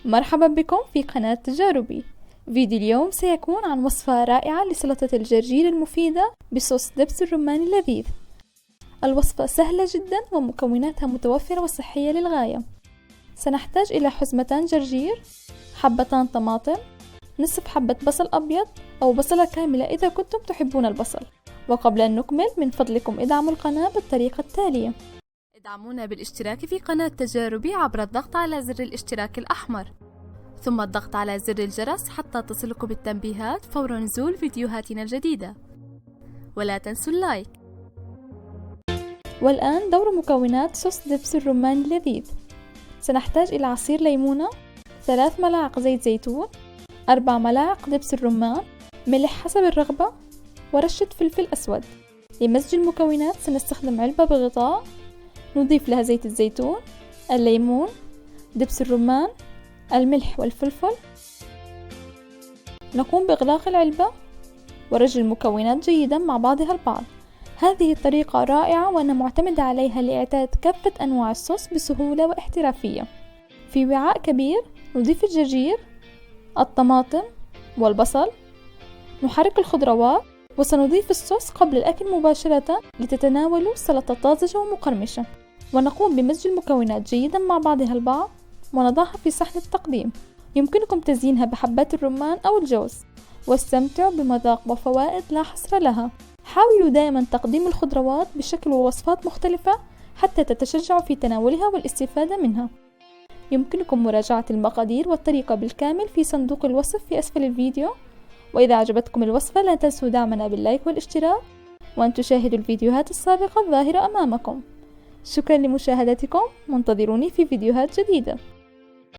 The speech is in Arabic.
مرحبا بكم في قناة تجاربي. فيديو اليوم سيكون عن وصفة رائعة لسلطة الجرجير المفيدة بصوص دبس الرمان اللذيذ. الوصفة سهلة جدا ومكوناتها متوفرة وصحية للغاية. سنحتاج إلى حزمتان جرجير، حبتان طماطم، نصف حبة بصل أبيض أو بصلة كاملة إذا كنتم تحبون البصل. وقبل أن نكمل من فضلكم ادعموا القناة بالطريقة التالية: ادعمونا بالاشتراك في قناة تجاربي عبر الضغط على زر الاشتراك الأحمر، ثم الضغط على زر الجرس حتى تصلكم التنبيهات فور نزول فيديوهاتنا الجديدة، ولا تنسوا اللايك. والآن دور مكونات صوص دبس الرمان اللذيذ. سنحتاج إلى عصير ليمونة، 3 ملاعق زيت زيتون، 4 ملاعق دبس الرمان، ملح حسب الرغبة، ورشة فلفل أسود. لمزج المكونات سنستخدم علبة بغطاء، نضيف لها زيت الزيتون، الليمون، دبس الرمان، الملح والفلفل. نقوم بإغلاق العلبة ورج المكونات جيدا مع بعضها البعض. هذه الطريقة رائعة وأنا معتمدة عليها لإعداد كافة أنواع الصوص بسهولة واحترافية. في وعاء كبير نضيف الجرجير، الطماطم والبصل، نحرك الخضروات، وسنضيف الصوص قبل الأكل مباشرة لتتناولوا سلطة طازجة ومقرمشة. ونقوم بمزج المكونات جيدا مع بعضها البعض ونضعها في صحن التقديم. يمكنكم تزيينها بحبات الرمان أو الجوز، واستمتعوا بمذاق وفوائد لا حصر لها. حاولوا دائما تقديم الخضروات بشكل ووصفات مختلفة حتى تتشجعوا في تناولها والاستفادة منها. يمكنكم مراجعة المقادير والطريقة بالكامل في صندوق الوصف في أسفل الفيديو. وإذا عجبتكم الوصفة لا تنسوا دعمنا باللايك والاشتراك، وأن تشاهدوا الفيديوهات السابقة الظاهرة أمامكم. شكرا لمشاهدتكم، وانتظروني في فيديوهات جديدة.